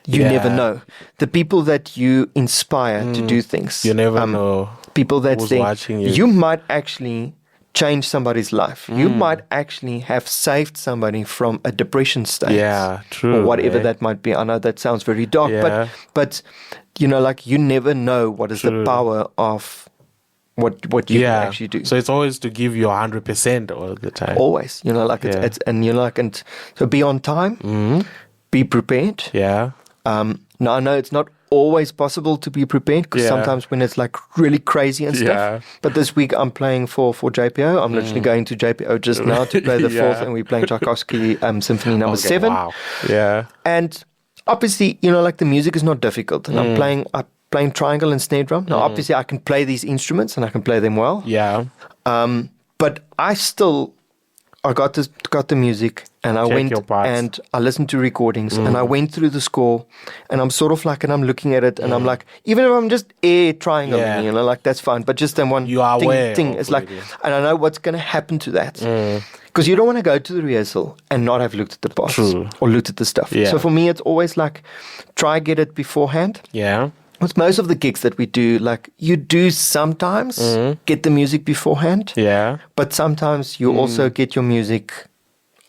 you never know. The people that you inspire to do things. You never know. People that who's say, watching you. You might actually change somebody's life. You might actually have saved somebody from a depression state. Yeah, true. Or whatever that might be. I know that sounds very dark, but you know, like you never know what is the power of what you can actually do. So it's always to give you 100% all the time. Always, you know, like it's and you know, like, and so be on time, be prepared. Yeah. Now I know it's not always possible to be prepared because sometimes when it's like really crazy and stuff. But this week I'm playing for JPO. I'm literally going to JPO just now to play the fourth, and we're playing Tchaikovsky Symphony Number 7. Wow. Yeah. And obviously, you know, like the music is not difficult, and I'm playing triangle and snare drum. Now, obviously, I can play these instruments and I can play them well. Yeah. But I got the music, and I went and I listened to recordings, and I went through the score, and I'm sort of like, and I'm looking at it, and I'm like, even if I'm just triangling, you know, like that's fine, but just then one thing is like, and I know what's going to happen to that. Because you don't want to go to the rehearsal and not have looked at the parts or looked at the stuff. Yeah. So for me, it's always like, try get it beforehand. Yeah. With most of the gigs that we do, like you do sometimes get the music beforehand. Yeah. But sometimes you also get your music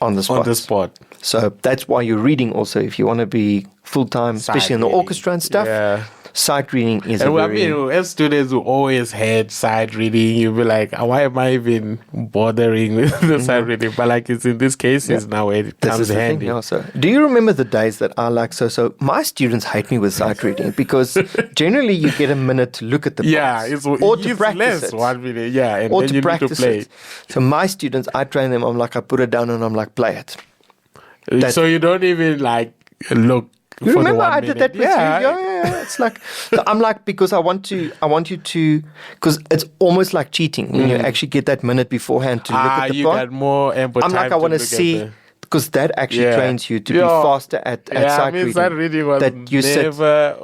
on the spot. On the spot. So that's why you're reading also. If you want to be full-time, especially in the orchestra and stuff, sight reading is as students who always had sight reading, you'll be like, why am I even bothering with the sight reading? But like it's in this case, it's now where it comes handy. Do you remember the days that I like, so my students hate me with sight reading because generally you get a minute to look at the parts. Or to practice it. 1 minute, and or then to you practice need to play. it. So my students, I train them, I'm like, I put it down and I'm like, play it. So you don't even like look. You remember I did that with you? Yeah. It's like, I'm like, because I want you to, because it's almost like cheating when you actually get that minute beforehand to look at the part. You got more ample time. I'm like, I want to see, because that actually trains you to be faster at sight reading. Sight reading was that you never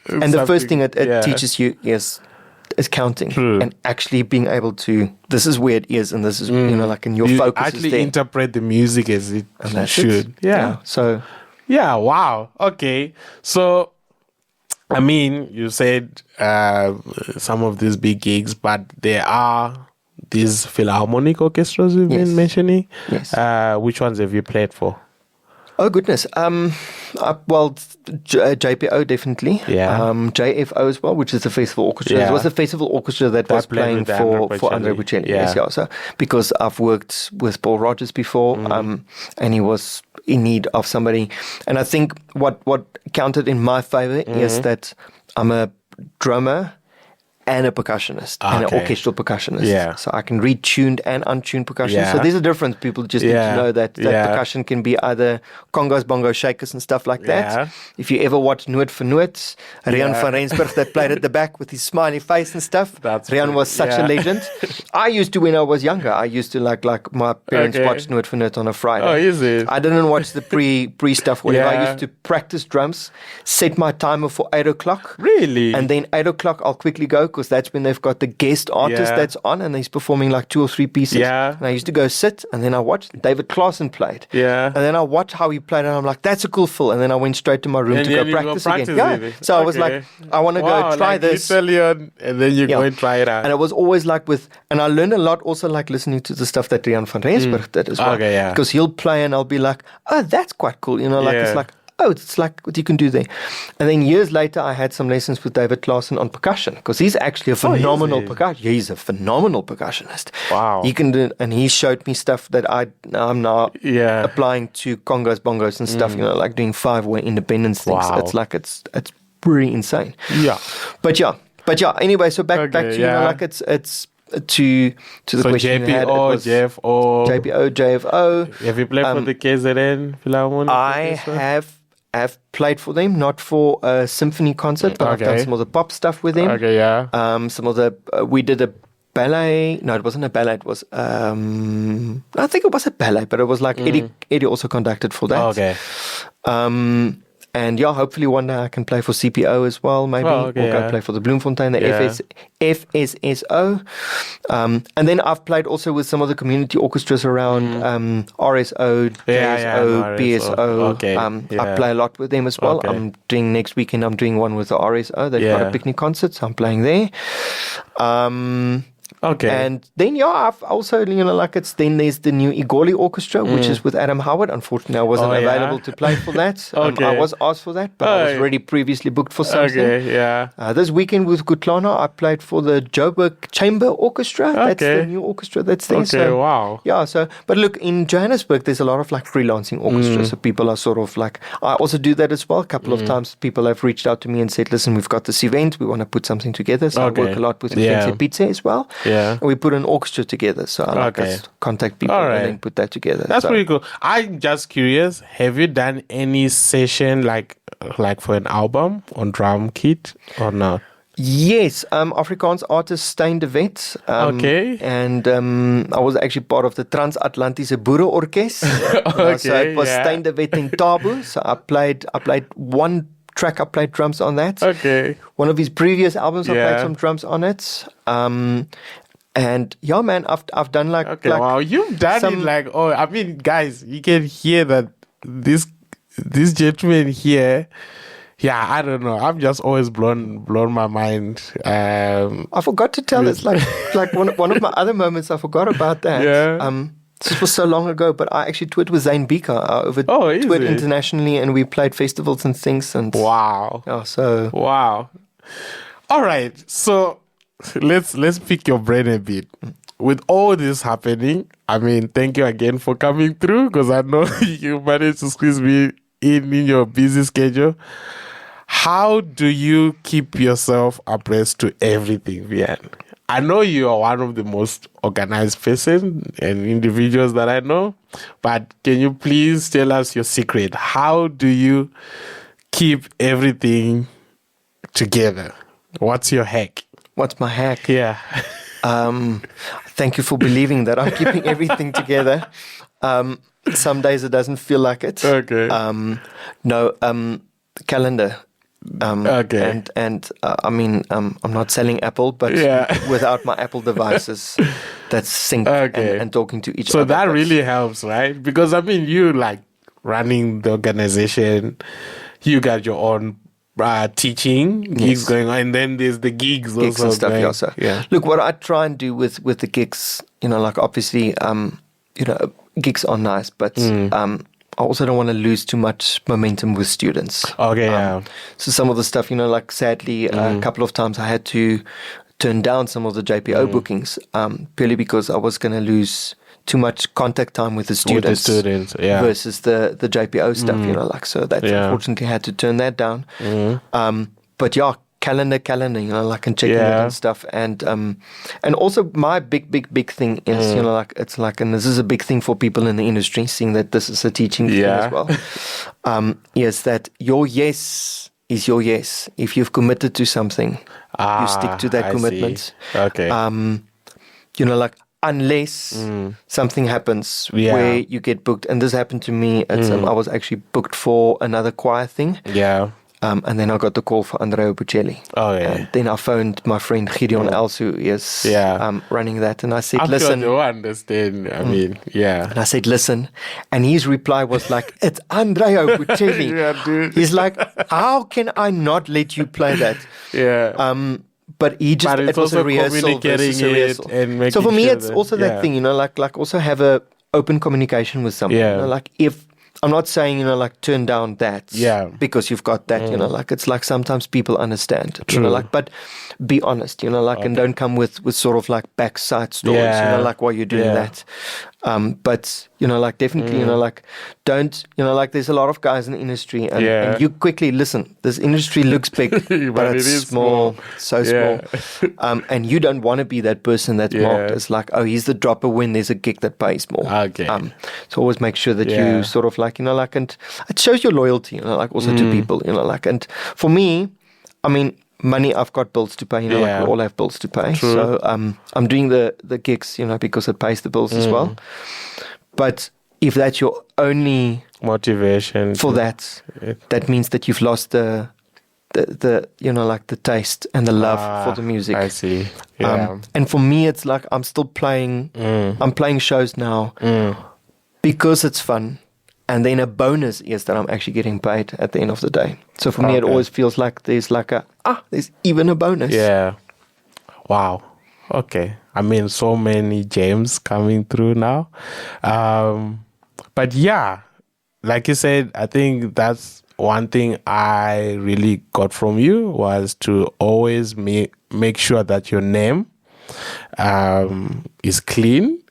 and the first thing it teaches you is counting and actually being able to, this is where it is, and this is, you know, like in your focus actually is there. interpret the music as it should. Yeah. So... Yeah, wow. Okay. So, I mean, you said some of these big gigs, but there are these philharmonic orchestras you've been mentioning. Yes. Which ones have you played for? Oh, goodness. JPO definitely. Yeah. JFO as well, which is the festival orchestra. Yeah. It was the festival orchestra that was playing for Andrea Bocelli. Yeah. Yes, so because I've worked with Paul Rogers before, and he was in need of somebody. And I think what counted in my favor is that I'm a drummer and a percussionist and an orchestral percussionist. Yeah. So I can read tuned and untuned percussion. Yeah. So there's a difference. People just need to know that percussion can be either congos, bongos, shakers and stuff like that. Yeah. If you ever watch Noot for Noot, Rian van Rensburg that played at the back with his smiley face and stuff. Rian was such a legend. I used to, when I was younger, I used to like my parents watched Noot for Noot on a Friday. Oh, is it? I didn't watch the pre stuff, whatever. I used to practice drums, set my timer for 8 o'clock. Really? And then 8 o'clock I'll quickly go, because that's when they've got the guest artist that's on, and he's performing like 2 or 3 pieces. Yeah. And I used to go sit, and then I watched David Klaassen played. Yeah. And then I watched how he played, and I'm like, that's a cool fill. And then I went straight to my room to go practice again. Yeah. So I was like, I want to go try this. And then you go and try it out. And it was always like and I learned a lot also like listening to the stuff that Rian van Rensburg did as well. Okay, yeah. Because he'll play and I'll be like, oh, that's quite cool. You know, like it's like, oh, it's like what you can do there. And then years later, I had some lessons with David Klaassen on percussion, because he's actually a phenomenal percussionist. He's a phenomenal percussionist. Wow. He can do, and he showed me stuff that I'm now applying to congos, bongos and stuff, you know, like doing 5-way independence things. Wow. It's like, it's pretty insane. Yeah. But yeah, anyway, so back to, you know, like it's to the question you had, JPO, JFO. JPO, JFO. Have you played for the KZN Philharmonic? I have played for them, not for a symphony concert, but I've done some of the pop stuff with them. Okay, yeah. Some of the we did a ballet. No, it wasn't a ballet. It was I think it was a ballet, but it was like Eddie also conducted for that. Okay. And yeah, hopefully one day I can play for CPO as well, maybe, or go play for the Bloemfontein, the FSSO. And then I've played also with some of the community orchestras around RSO, JSO, BSO. I play a lot with them as well. Next weekend I'm doing one with the RSO. They've got a picnic concert, so I'm playing there. And then I've also, then there's the new Igoli Orchestra, which is with Adam Howard. Unfortunately, I wasn't available to play for that. I was asked for that, but I was already previously booked for something. This weekend with Kutlana, I played for the Joubert Chamber Orchestra. That's the new orchestra that's there. Wow. Yeah, but look, in Johannesburg, there's a lot of freelancing orchestras. So people are sort of I also do that as well. A couple of times people have reached out to me and said, listen, we've got this event. We want to put something together. So I work a lot with Pizza as well. And we put an orchestra together. So I contact people and then put that together. That's pretty cool. I'm just curious, have you done any session like for an album on drum kit or not? Yes, Afrikaans artist Stein de Wet. And I was actually part of the Transatlantische Boere Orkest. So it was Stein de Wet and Tabu. So I played one track, I played drums on that. One of his previous albums, I played some drums on it. And yeah, man, I've done wow, you've done it I mean, guys, you can hear that this gentleman here. Yeah, I don't know. I'm just always blown my mind. I forgot to tell this. Like one of my other moments, I forgot about that. This was so long ago, but I actually toured with Zane Beaker. Toured internationally, and we played festivals and things. And wow. Wow. All right, so let's pick your brain a bit. With all this happening, I mean, thank you again for coming through, because I know you managed to squeeze me in your busy schedule. How do you keep yourself abreast to everything, Wian? I know you are one of the most organized person and individuals that I know, but can you please tell us your secret? How do you keep everything together? What's your hack? What's my hack? Yeah. Thank you for believing that I'm keeping everything together. Some days it doesn't feel like it. Calendar. And I mean, I'm not selling Apple, but without my Apple devices, that's sync and talking to each other. So that really helps, right? Because I mean, you running the organization, you got your own teaching gigs going on, and then there's the gigs also and stuff. Look, what I try and do with the gigs, obviously, gigs are nice, but I also don't want to lose too much momentum with students. So some of the stuff, sadly, a couple of times I had to turn down some of the JPO bookings purely because I was going to lose too much contact time with the students, versus the JPO stuff, so that unfortunately had to turn that down. But yeah, calendar, and checking it and stuff. And also my big thing is, it's and this is a big thing for people in the industry, seeing that this is a teaching thing as well, is that your yes is your yes. If you've committed to something, you stick to that commitment. Unless something happens where you get booked, and this happened to me at I was actually booked for another choir thing. And then I got the call for Andrea Bocelli. And then I phoned my friend Gideon Els, who is running that, and I said, listen. Sure you understand. I mean, And I said, listen. And his reply was like, it's Andrea Bocelli. Dude. He's like, how can I not let you play that? But he just, it was a rehearsal versus a rehearsal. So for me, it's also that thing, also have a open communication with someone. If I'm not saying, turn down that because you've got that, it's like sometimes people understand, but be honest, and don't come with sort of backside stories, why you're doing that. But, like definitely, like don't, like there's a lot of guys in the industry and you quickly listen, this industry looks big, but it's small, so small. And you don't want to be that person that's marked as like, oh, he's the dropper when there's a gig that pays more. Okay. So always make sure that you sort of like, like, and it shows your loyalty, like also to people, like, and for me, I mean, money, I've got bills to pay, like we all have bills to pay. True. So I'm doing the gigs, because it pays the bills as well. But if that's your only motivation for that means that you've lost the like the taste and the love for the music. I see. Yeah. And for me, it's like I'm still playing. I'm playing shows now because it's fun. And then a bonus is that I'm actually getting paid at the end of the day. So for me, it always feels like there's like there's even a bonus. Yeah. Wow. Okay. I mean, so many gems coming through now. But yeah, like you said, I think that's one thing I really got from you was to always make sure that your name is clean.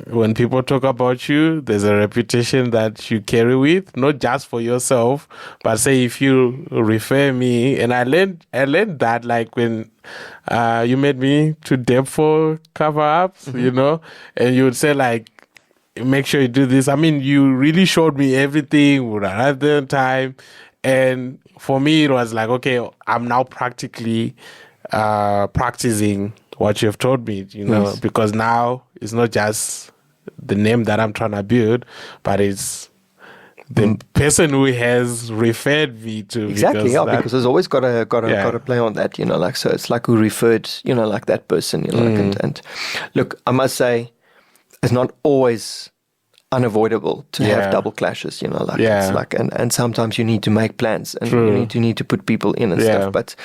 When people talk about you, there's a reputation that you carry with, not just for yourself, but say if you refer me, and I learned that like when you made me to depth for cover-ups, and you would say like, make sure you do this. I mean, you really showed me everything, would arrive there on time, and for me it was like, okay, I'm now practically practicing what you've told me, because now it's not just the name that I'm trying to build, but it's the person who has referred me to. Exactly, because there's always got to play on that, like, so it's like who referred, like that person, like, and look, I must say, it's not always unavoidable to have double clashes, like it's like, and sometimes you need to make plans and you need to put people in and stuff, but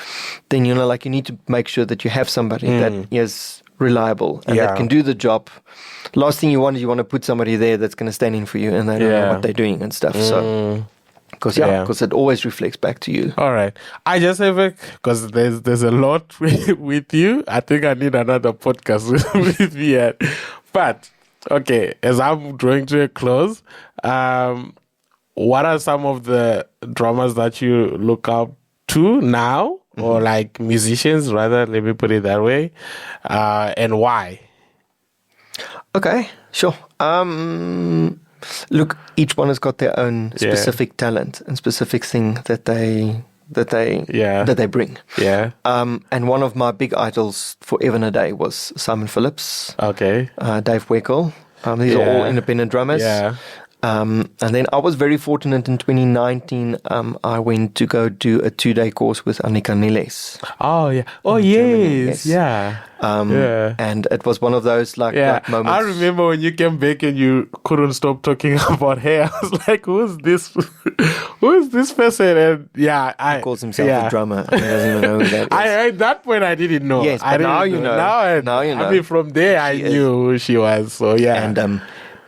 then like you need to make sure that you have somebody that is reliable and that can do the job. Last thing you want is you want to put somebody there that's going to stand in for you and they don't know what they're doing and stuff. So because it always reflects back to you. All right, I just have because there's a lot with you. I think I need another podcast with you. But okay, as I'm drawing to a close, what are some of the drummers that you look up to now, or like musicians rather? Let me put it that way, and why? Okay, sure. Look, each one has got their own specific talent and specific thing that they bring. Yeah. And one of my big idols forever and a day was Simon Phillips. Okay. Dave Weckl. These are all independent drummers. Yeah. And then I was very fortunate in 2019. I went to go do a 2-day course with Annika Niles. Oh yeah. Oh yes. Yeah. And it was one of those like moments. I remember when you came back and you couldn't stop talking about hair. I was like, who's this? Who is this person? And he calls himself a drummer. He doesn't even know who that is. At that point, I didn't know. Yes, but now you know. Now you know. I mean, from there, I knew who she was. So yeah. And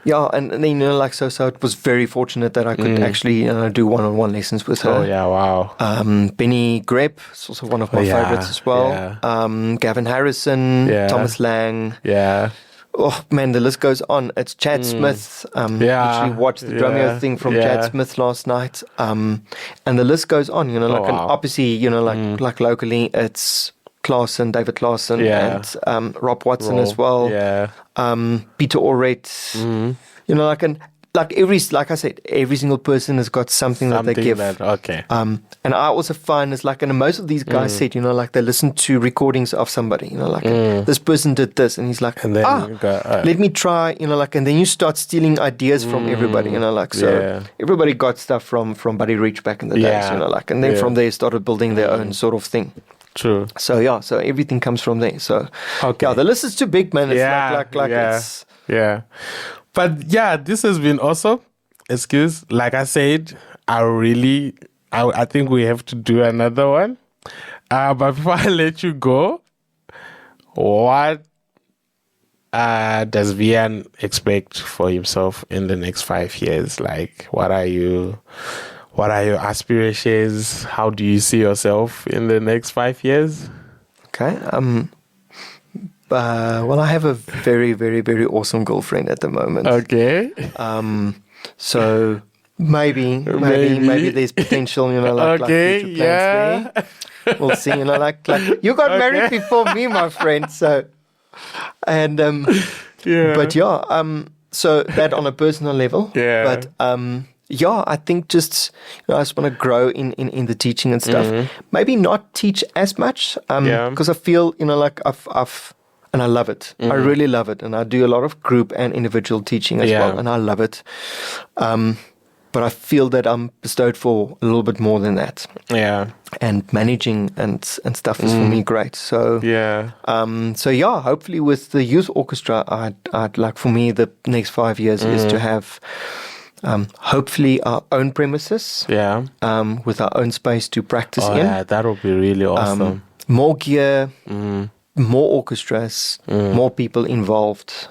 and then like so it was very fortunate that I could actually do one-on-one lessons with her. Oh yeah, wow. Benny Greb is also one of my favorites as well. Yeah. Gavin Harrison, Thomas Lang. Yeah. Oh man, the list goes on. It's Chad Smith. Actually watched the Drumeo thing from Chad Smith last night. And the list goes on. And obviously, like locally, it's David Claassen, and Rob Watson as well. Yeah. Peter Orret. Like I said, every single person has got something that they give. And I also find it's like, and most of these guys said, like they listen to recordings of somebody, this person did this, and he's like, and then let me try, and then you start stealing ideas from everybody, everybody got stuff from Buddy Rich back in the days, and then from there started building their own sort of thing. True. So so everything comes from there. So the list is too big, man. It's it's But this has been awesome. Like I said, I think we have to do another one. But before I let you go, what does Wian expect for himself in the next 5 years? Like, what are your aspirations? How do you see yourself in the next 5 years? Okay. well, I have a very, very, very awesome girlfriend at the moment. Okay. So maybe there's potential, like future plans there. We'll see, like you got married before me, my friend. So, and but so that on a personal level. Yeah. But I think just I just want to grow in the teaching and stuff. Maybe not teach as much because I feel like I've and I love it. I really love it, and I do a lot of group and individual teaching as well, and I love it. But I feel that I'm bestowed for a little bit more than that. Yeah. And managing and stuff is for me great. So hopefully with the youth orchestra, I'd like, for me, the next 5 years is to have hopefully our own premises. Yeah. With our own space to practice in. Yeah, that would be really awesome. More gear, more orchestras, more people involved.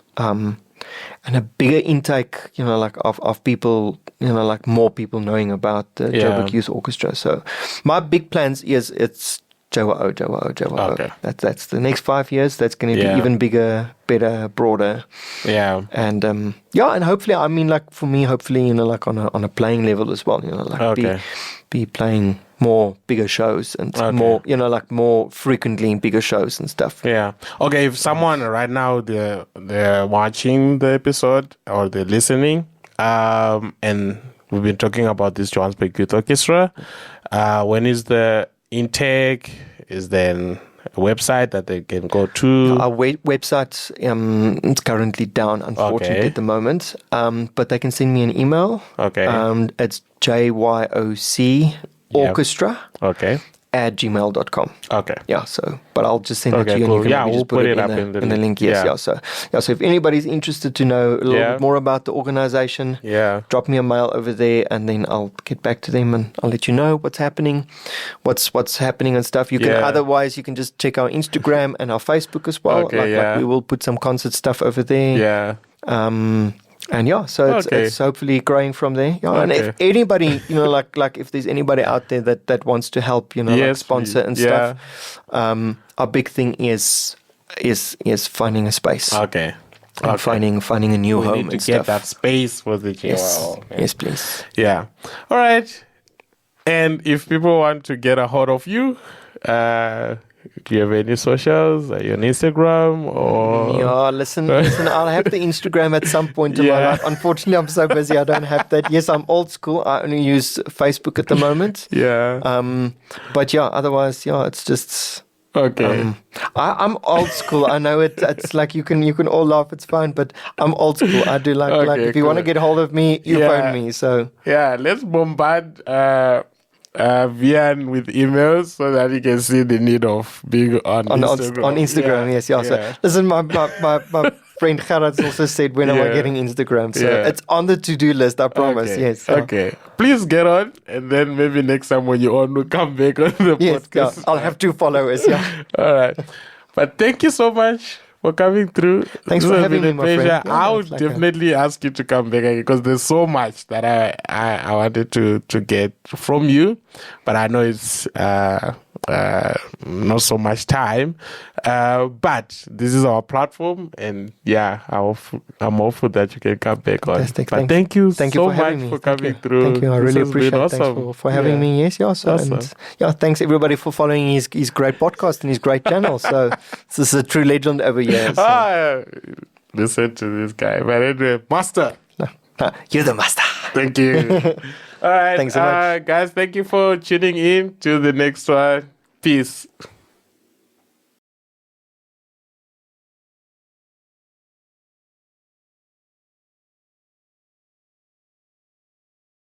And a bigger intake, of people, like more people knowing about the Joubert Youth Orchestra. So my big plans is it's Joubert. Okay. That's the next 5 years. That's going to be even bigger, better, broader. Yeah. And and hopefully, I mean, like for me, hopefully, like on a playing level as well. Like be playing more bigger shows and more, like more frequently in bigger shows and stuff. Yeah. Okay. If someone right now they're watching the episode or they're listening, and we've been talking about this Johannesburg Youth Orchestra. When is the intake? Is there a website that they can go to? Our website is currently down, unfortunately, at the moment. But they can send me an email. Okay. It's JYOC Orchestra. Okay. @gmail.com. Okay. Yeah, so, but I'll just send it to you. Cool. And you can we'll just put it up in the link. Yes, So if anybody's interested to know a little bit more about the organization, drop me a mail over there, and then I'll get back to them and I'll let you know what's happening, what's happening and stuff. You can otherwise you can just check our Instagram and our Facebook as well. Like we will put some concert stuff over there. Yeah. And so it's hopefully growing from there. And if anybody, like if there's anybody out there that wants to help, like sponsor and stuff, our big thing is finding a space. Okay. And finding a new home need to and get stuff. that space for the Yes, please. Yeah. All right. And if people want to get a hold of you, do you have any socials? Are you on Instagram or? Yeah, listen. I'll have the Instagram at some point in my life. Unfortunately, I'm so busy. I don't have that. Yes, I'm old school. I only use Facebook at the moment. But otherwise, it's just. Okay. I'm old school. I know it's like you can all laugh. It's fine, but I'm old school. I do like if you want to get hold of me, you phone me. So let's bombard Wian with emails so that he can see the need of being on Instagram. On Instagram, yes. So listen, my friend Gerard's also said, when am I getting Instagram? So it's on the to-do list, I promise. Okay. Yes. Okay. Please get on, and then maybe next time when you're on, we'll come back on the podcast. I'll have 2 followers. All right. But thank you so much for coming through. Thanks for having me, my friend. I would definitely ask you to come back again because there's so much that I wanted to get from you, but I know it's not so much time. But this is our platform, and I'm hopeful that you can come back on. Fantastic. But thank you so for much for coming through. Thank you. I really appreciate it. Awesome. Thanks for having me. Yes, So, awesome. And thanks everybody for following his great podcast and his great channel. So this is a true legend over here. So. Listen to this guy. But anyway, master. You're the master. Thank you. All right. Thanks so much. Guys, thank you for tuning in to the next one. Peace.